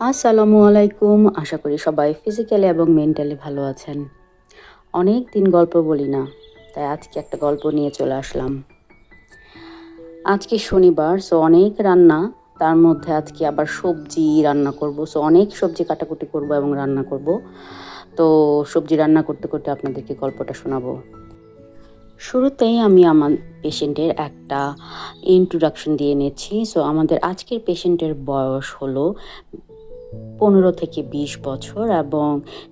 আসসালামু আলাইকুম। আশা করি সবাই ফিজিক্যালি এবং মেন্টালি ভালো আছেন। অনেক দিন গল্প বলি না, তাই আজকে একটা গল্প নিয়ে চলে আসলাম। আজকে শনিবার, সো অনেক রান্না। তার মধ্যে আজকে আবার সবজি রান্না করব। সো অনেক সবজি কাটাকুটি করব এবং রান্না করব। তো সবজি রান্না করতে করতে আপনাদেরকে গল্পটা শোনাবো। শুরুতেই আমি আমার পেশেন্টের একটা ইন্ট্রোডাকশন দিয়ে নিচ্ছি। সো আমাদের আজকের পেশেন্টের বয়স হলো 15 থেকে 20 বছর এবং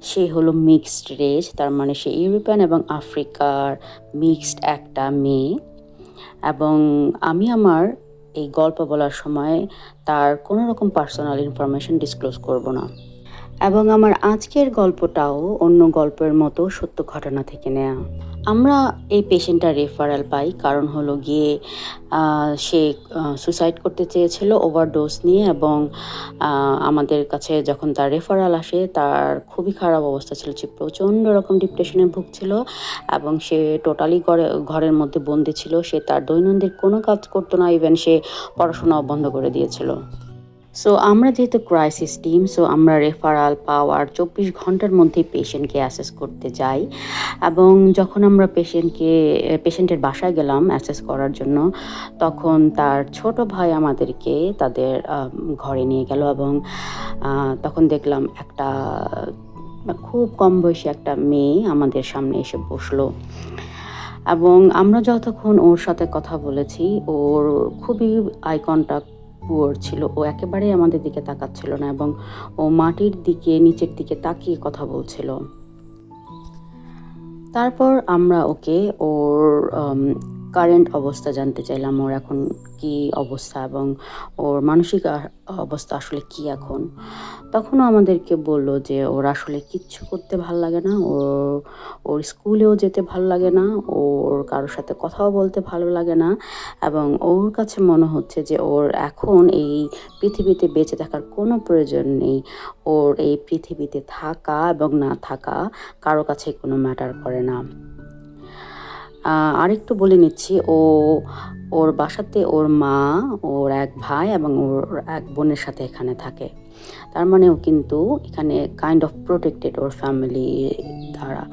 সে হলো মিক্সড রেস, তার মানে সে ইউরোপিয়ান এবং আফ্রিকার মিক্সড একটা মেয়ে। এবং আমি আমার এই গল্প বলার সময় তার কোনো রকম পার্সোনাল ইনফরমেশন ডিসক্লোজ করব না। এবং আমার আজকের গল্পটাও অন্য গল্পের মতো সত্য ঘটনা থেকে নেয়া। আমরা এই পেশেন্টটা রেফারেল পাই কারণ হলো গিয়ে সে সুসাইড করতে চেয়েছিল ওভারডোজ নিয়ে, এবং আমাদের কাছে যখন তার রেফারেল আসে তার খুবই খারাপ অবস্থা ছিল, সে প্রচণ্ড রকম ডিপ্রেশনে ভুগছিল এবং সে টোটালি ঘরের মধ্যে বন্দি ছিল। সে তার দৈনন্দিন কোনো কাজ করতো না, ইভেন সে পড়াশোনাও বন্ধ করে দিয়েছিল। সো আমরা যেহেতু ক্রাইসিস টিম, সো আমরা রেফারাল পাওয়ার 24 ঘন্টার মধ্যে পেশেন্টকে অ্যাসেস করতে যাই। এবং যখন আমরা পেশেন্টের বাসায় গেলাম অ্যাসেস করার জন্য, তখন তার ছোট ভাই আমাদেরকে তাদের ঘরে নিয়ে গেল এবং তখন দেখলাম একটা খুব কম বয়সী একটা মেয়ে আমাদের সামনে এসে বসলো। এবং আমরা যতক্ষণ ওর সাথে কথা বলেছি, ওর খুবই আই কন্টাক্ট পুয়ার ছিল। ও একেবারেই আমাদের দিকে তাকাচ্ছিল না এবং ও মাটির দিকে নিচের দিকে তাকিয়ে কথা বলছিল। তারপর আমরা ওকে ওর কারেন্ট অবস্থা জানতে চাইলাম, ওর এখন কি অবস্থা এবং ওর মানসিক অবস্থা আসলে কি এখন। তখনও আমাদেরকে বলল যে ওর আসলে কিচ্ছু করতে ভাল লাগে না, ওর স্কুলেও যেতে ভালো লাগে না, ওর কারোর সাথে কথাও বলতে ভালো লাগে না, এবং ওর কাছে মনে হচ্ছে যে ওর এখন এই পৃথিবীতে বেঁচে থাকার কোনো প্রয়োজন নেই। ওর এই পৃথিবীতে থাকা এবং না থাকা কারো কাছে কোনো ম্যাটার করে না। আরেকটু বলে নিচ্ছি, ওর বাসাতে ওর মা, ওর এক ভাই এবং ওর এক বোনের সাথে এখানে থাকে। তার মানে ও কিন্তু এখানে kind of protected or family দ্বারা।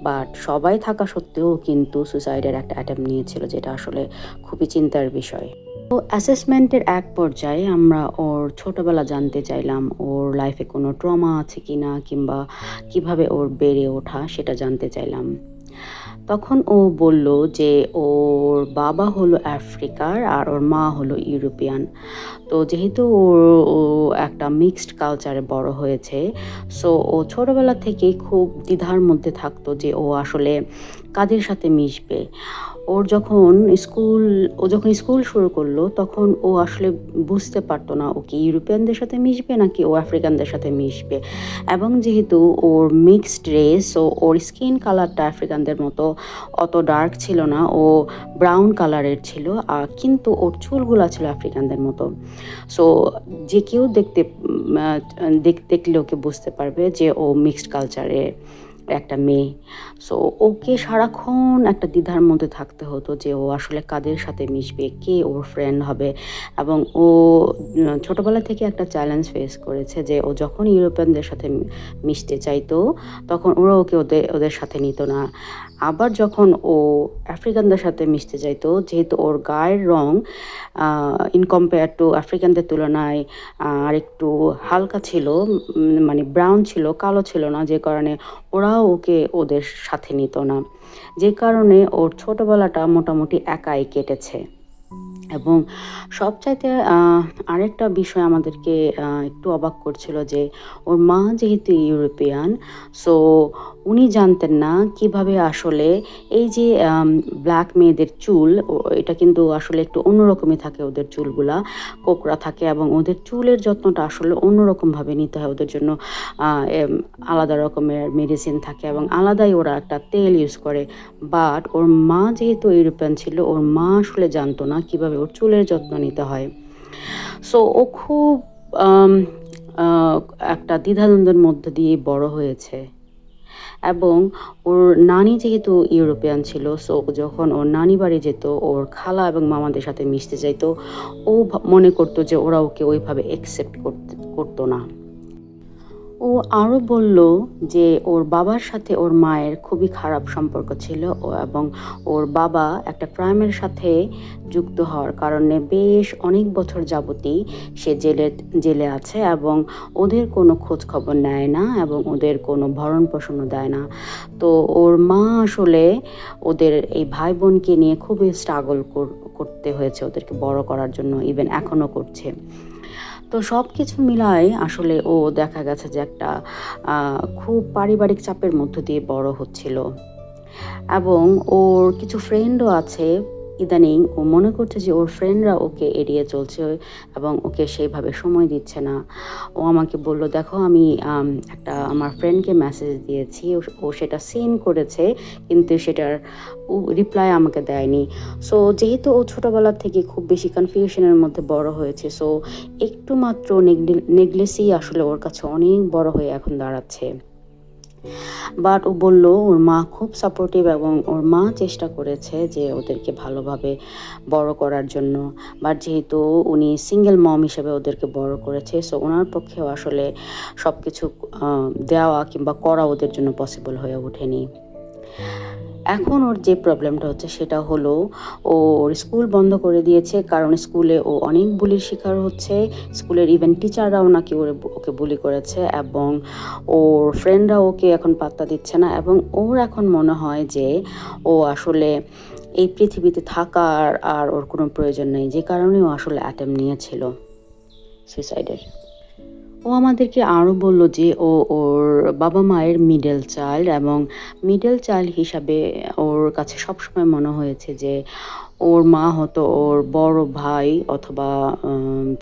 বাট সবাই থাকা সত্ত্বেও কিন্তু সুসাইডের একটা অ্যাটেম্প নিয়েছিল, যেটা আসলে খুবই চিন্তার বিষয়। তো অ্যাসেসমেন্টের এক পর্যায়ে আমরা ওর ছোটবেলা জানতে চাইলাম, ওর লাইফে কোনো ট্রমা আছে কিনা কিংবা কিভাবে ওর বেড়ে ওঠা সেটা জানতে চাইলাম। তখন ও বলল যে ওর বাবা হলো আফ্রিকার আর ওর মা হলো ইউরোপিয়ান। তো যেহেতু ও একটা মিক্সড কালচারে বড় হয়েছে, সো ও ছোটবেলা থেকেই খুব দ্বিধার মধ্যে থাকতো যে ও আসলে কাদের সাথে মিশবে। ও যখন স্কুল শুরু করলো, তখন ও আসলে বুঝতে পারতো না ও কি ইউরোপিয়ানদের সাথে মিশবে নাকি ও আফ্রিকানদের সাথে মিশবে। এবং যেহেতু ওর মিক্সড রেস, ওর স্কিন কালারটা আফ্রিকানদের মতো অত ডার্ক ছিল না, ও ব্রাউন কালারের ছিল, কিন্তু ওর চুলগুলা ছিল আফ্রিকানদের মতো। সো যে কেউ দেখলে ওকে বুঝতে পারবে যে ও মিক্সড কালচারে একটা মেয়ে। সো ওকে সারাক্ষণ একটা দ্বিধার মধ্যে থাকতে হতো যে ও আসলে কাদের সাথে মিশবে, কে ওর ফ্রেন্ড হবে। এবং ও ছোটোবেলা থেকে একটা চ্যালেঞ্জ ফেস করেছে যে ও যখন ইউরোপিয়ানদের সাথে মিশতে চাইতো, তখন ওরা ওকে ওদের সাথে নিত না। আবার যখন ও আফ্রিকানদের সাথে মিশতে চাইতো, যেহেতু ওর গায়ের রং ইন কম্পেয়ার টু আফ্রিকানদের তুলনায় আরেকটু হালকা ছিল, মানে ব্রাউন ছিল, কালো ছিল না, যে কারণে ওরাও ওকে ওদের সাথে নিত না। যে কারণে ওর ছোটোবেলাটা মোটামুটি একাই কেটেছে। এবং সবচাইতে আরেকটা বিষয় আমাদেরকে একটু অবাক করছিল যে ওর মা যেহেতু ইউরোপিয়ান, সো উনি জানতেন না কিভাবে আসলে এই যে ব্ল্যাক মেয়েদের চুল, এটা কিন্তু আসলে একটু অন্যরকমই থাকে, ওদের চুলগুলা কোকড়া থাকে এবং ওদের চুলের যত্নটা আসলে অন্যরকমভাবে নিতে হয়। ওদের জন্য আলাদা রকমের মেডিসিন থাকে এবং আলাদাই ওরা একটা তেল ইউজ করে। বাট ওর মা যেহেতু ইউরোপিয়ান ছিল, ওর মা আসলে জানতো না কিভাবে ওর চুলের যত্ন নিতে হয়। সো ও খুব একটা দ্বিধাদ্বন্দ্বের মধ্যে দিয়ে বড় হয়েছে। এবং ওর নানি যেহেতু ইউরোপিয়ান ছিল, সো যখন ওর নানি বাড়ি যেত, ওর খালা এবং মামাদের সাথে মিশতে চাইতো, ও মনে করতো যে ওরা ওকে ওইভাবে অ্যাকসেপ্ট করতো না। ও আরও বলল যে ওর বাবার সাথে ওর মায়ের খুবই খারাপ সম্পর্ক ছিল এবং ওর বাবা একটা ক্রাইমের সাথে যুক্ত হওয়ার কারণে বেশ অনেক বছর যাবতই সে জেলে আছে এবং ওদের কোনো খোঁজ খবর নেয় না এবং ওদের কোনো ভরণ পোষণও দেয় না। তো ওর মা আসলে ওদের এই ভাই বোনকে নিয়ে খুবই স্ট্রাগল করতে হয়েছে ওদেরকে বড় করার জন্য, ইভেন এখনও করছে। তো সব কিছু মিলায় আসলে ও দেখা গেছে যে একটা খুব পারিবারিক চাপের মধ্য দিয়ে বড় হচ্ছিল এবং ওর কিছু ফ্রেন্ডও আছে। ইদানিং ও মনে করছে যে ওর ফ্রেন্ডরা ওকে এড়িয়ে চলছে এবং ওকে সেইভাবে সময় দিচ্ছে না। ও আমাকে বলল, দেখো আমি একটা আমার ফ্রেন্ডকে মেসেজ দিয়েছি, ও সেটা সিন করেছে কিন্তু সেটার রিপ্লাই আমাকে দেয়নি। সো যেহেতু ও ছোটোবেলা থেকে খুব বেশি কনফিউশনের মধ্যে বড় হয়েছে, সো একটু মাত্র নেগলেসি আসলে ওর কাছে অনেক বড় হয়ে এখন দাঁড়াচ্ছে। বাট ও বলল ওর মা খুব সাপোর্টিভ এবং ওর মা চেষ্টা করেছে যে ওদেরকে ভালোভাবে বড় করার জন্য। বাট যেহেতু উনি সিঙ্গেল মম হিসেবে ওদেরকে বড় করেছে, সো ওনার পক্ষেও আসলে সব কিছু দেওয়া কিংবা করা ওদের জন্য পসিবল হয়ে ওঠেনি। এখন ওর যে প্রবলেমটা হচ্ছে সেটা হলো ওর স্কুল বন্ধ করে দিয়েছে, কারণ স্কুলে ও অনেক বুলির শিকার হচ্ছে। স্কুলের ইভেন টিচাররাও নাকি ওকে বুলি করেছে এবং ওর ফ্রেন্ডরা ওকে এখন পাত্তা দিচ্ছে না এবং ওর এখন মনে হয় যে ও আসলে এই পৃথিবীতে থাকার আর ওর কোনো প্রয়োজন নেই, যে কারণে ও আসলে অ্যাটেম্প নিয়েছিল সুইসাইডের। ও আমাদেরকে আরও বলল যে ওর বাবা মায়ের মিডল চাইল্ড এবং মিডল চাইল্ড হিসাবে ওর কাছে সবসময় মনে হয়েছে যে ওর মা হয়তো ওর বড় ভাই অথবা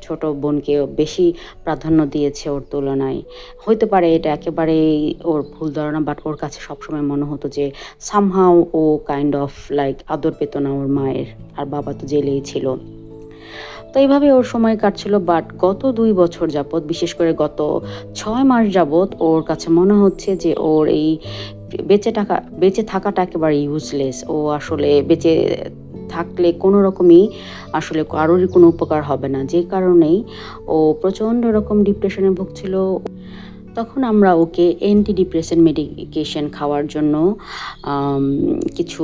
ছোট বোনকে বেশি প্রাধান্য দিয়েছে ওর তুলনায়। হইতে পারে এটা একেবারেই ওর ভুল ধারণা, বাট ওর কাছে সবসময় মনে হতো যে সামহাও ও কাইন্ড অফ লাইক আদর পেত না ওর মায়ের, আর বাবা তো জেলেই ছিল। তো এইভাবে ওর সময় কাটছিল। বাট গত 2 বছর যাবৎ, বিশেষ করে গত 6 মাস যাবৎ ওর কাছে মনে হচ্ছে যে ওর এই বেঁচে থাকাটা একেবারে ইউজলেস। ও আসলে বেঁচে থাকলে কোনো রকমই আসলে কারোরই কোনো উপকার হবে না, যে কারণেই ও প্রচণ্ড রকম ডিপ্রেশনে ভুগছিল। তখন আমরা ওকে অ্যান্টি ডিপ্রেশন মেডিকেশন খাওয়ার জন্য কিছু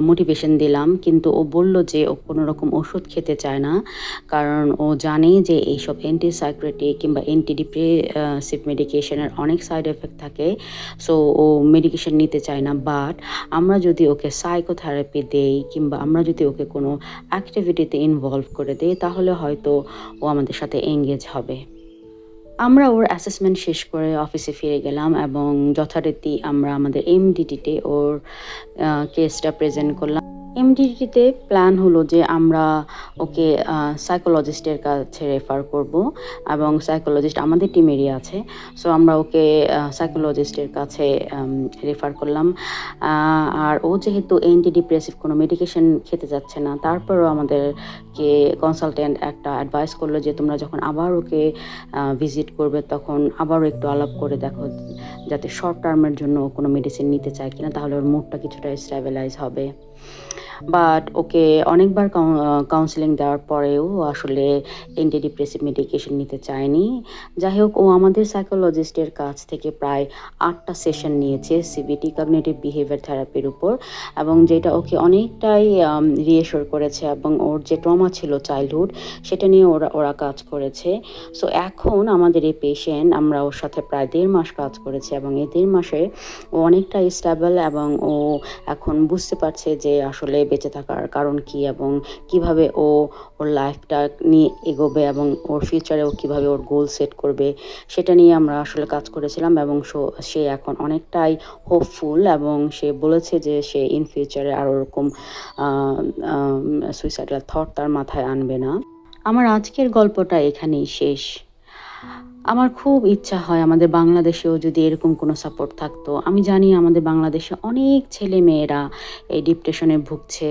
মোটিভেশন দিলাম, কিন্তু ও বলল যে ও কোনো রকম ওষুধ খেতে চায় না, কারণ ও জানে যে এইসব অ্যান্টিসাইক্রেটিক কিংবা অ্যান্টি ডিপ্রেসিভ মেডিকেশনের অনেক সাইড এফেক্ট থাকে। সো ও মেডিকেশন নিতে চায় না। বাট আমরা যদি ওকে সাইকোথেরাপি দেই কিংবা আমরা যদি ওকে কোনো অ্যাক্টিভিটিতে ইনভলভ করে দেই, তাহলে হয়তো ও আমাদের সাথে এঙ্গেজ হবে। আমরা ওর অ্যাসেসমেন্ট শেষ করে অফিসে ফিরে গেলাম এবং যথারীতি আমরা আমাদের এমডিটিতে ওর কেসটা প্রেজেন্ট করলাম। এমডিটিতে প্ল্যান হলো যে আমরা ওকে সাইকোলজিস্টের কাছে রেফার করব এবং সাইকোলজিস্ট আমাদের টিমেরই আছে। সো আমরা ওকে সাইকোলজিস্টের কাছে রেফার করলাম। আর ও যেহেতু অ্যান্টি ডিপ্রেসিভ কোনো মেডিকেশন খেতে যাচ্ছে না, তারপরও আমাদেরকে কনসালটেন্ট একটা অ্যাডভাইস করলো যে তোমরা যখন আবার ওকে ভিজিট করবে তখন আবারও একটু আলাপ করে দেখো যাতে শর্ট টার্মের জন্য ও কোনো মেডিসিন নিতে চায় কিনা, তাহলে ওর মুডটা কিছুটা স্টেবিলাইজ হবে। বাট ওকে অনেকবার কাউন্সেলিং দেওয়ার পরেও আসলে অ্যান্টি ডিপ্রেসিভ মেডিকেশন নিতে চায়নি। যাই হোক, ও আমাদের সাইকোলজিস্টের কাছ থেকে প্রায় 8টা সেশন নিয়েছে সিবিটি কগনিটিভ বিহেভিয়ার থেরাপির উপর, এবং যেটা ওকে অনেকটাই রিএশোর করেছে এবং ওর যে ট্রমা ছিল চাইল্ডহুড সেটা নিয়ে ওরা কাজ করেছে। সো এখন আমাদের এই পেশেন্ট, আমরা ওর সাথে প্রায় 1.5 মাস কাজ করেছি এবং এই 1.5 মাসে ও অনেকটাই স্টেবল এবং ও এখন বুঝতে পারছে যে আসলে বেঁচে থাকার কারণ কি এবং কিভাবে ওর লাইফটা নিয়ে এগোবে এবং ওর ফিউচারে ও কীভাবে ওর গোল সেট করবে সেটা নিয়ে আমরা আসলে কাজ করেছিলাম। এবং সে এখন অনেকটাই হোপফুল এবং সে বলেছে যে সে ইন ফিউচারে আর ওরকম সুইসাইডাল থট তার মাথায় আনবে না। আমার আজকের গল্পটা এখানেই শেষ। আমার খুব ইচ্ছা হয় আমাদের বাংলাদেশেও যদি এরকম কোনো সাপোর্ট থাকতো। আমি জানি আমাদের বাংলাদেশে অনেক ছেলে মেয়েরা এই ডিপ্রেশনে ভুগছে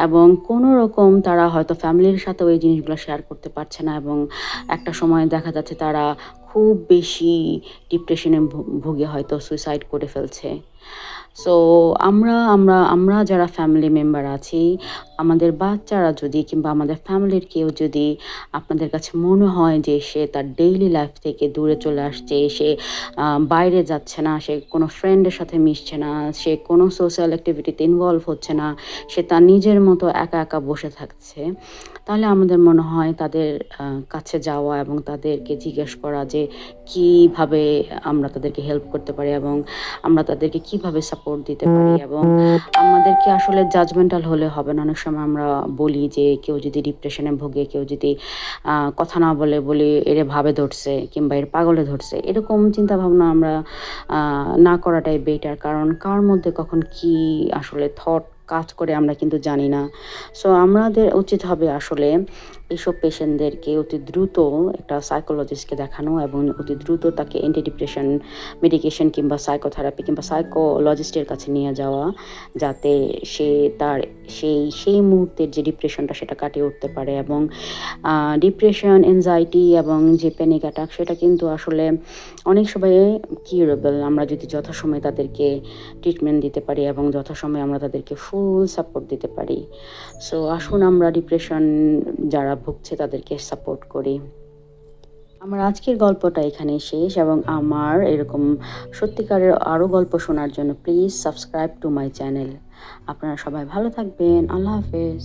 এবং কোনো রকম তারা হয়তো ফ্যামিলির সাথেও এই জিনিসগুলো শেয়ার করতে পারছে না এবং একটা সময় দেখা যাচ্ছে তারা খুব বেশি ডিপ্রেশনে ভুগে হয়তো সুইসাইড করে ফেলছে। সো আমরা যারা ফ্যামিলি মেম্বার আছি আমাদের বাচ্চারা যদি কিংবা আমাদের ফ্যামিলির কেউ যদি আপনাদের কাছে মনে হয় যে সে তার ডেইলি লাইফ থেকে দূরে চলে আসছে, সে বাইরে যাচ্ছে না, সে কোনো ফ্রেন্ডের সাথে মিশছে না, সে কোনো সোশ্যাল অ্যাক্টিভিটিতে ইনভলভ হচ্ছে না, সে তার নিজের মতো একা একা বসে থাকছে, তাহলে আমাদের মনে হয় তাদের কাছে যাওয়া এবং তাদেরকে জিজ্ঞেস করা যে কীভাবে আমরা তাদেরকে হেল্প করতে পারি এবং আমরা তাদেরকে কিভাবে সাপোর্ট দিতে পারি। এবং আমাদেরকে আসলে জাজমেন্টাল হলে হবে না। অনেক সময় আমরা বলি যে কেউ যদি ডিপ্রেশনে ভোগে, কেউ যদি কথা না বলি এরে ভাবে ধরছে কিংবা এর পাগলে ধরছে, এরকম চিন্তাভাবনা আমরা না করাটাই বেটার। কারণ কার মধ্যে কখন কি আসলে থট কাজ করে আমরা কিন্তু জানি না। সো আমাদের উচিত হবে আসলে এইসব পেশেন্টদেরকে অতি দ্রুত একটা সাইকোলজিস্টকে দেখানো এবং অতি দ্রুত তাকে অ্যান্টি ডিপ্রেশন মেডিকেশন কিংবা সাইকোথেরাপি কিংবা সাইকোলজিস্টের কাছে নিয়ে যাওয়া, যাতে সে তার সেই মুহূর্তের যে ডিপ্রেশনটা সেটা কাটিয়ে উঠতে পারে। এবং ডিপ্রেশন, এনজাইটি এবং যে প্যানিক অ্যাটাক সেটা কিন্তু আসলে অনেক সময় কিউরেবল, আমরা যদি যথাসময়ে তাদেরকে ট্রিটমেন্ট দিতে পারি এবং যথাসময়ে আমরা তাদেরকে ফুল সাপোর্ট দিতে পারি। সো আসুন আমরা ডিপ্রেশন যারা ভুগছে তাদেরকে সাপোর্ট করি। আমার আজকের গল্পটা এখানেই শেষ এবং আমার এরকম সত্যিকারের আরও গল্প শোনার জন্য please subscribe to my channel. আপনারা সবাই ভালো থাকবেন। আল্লাহ হাফেজ।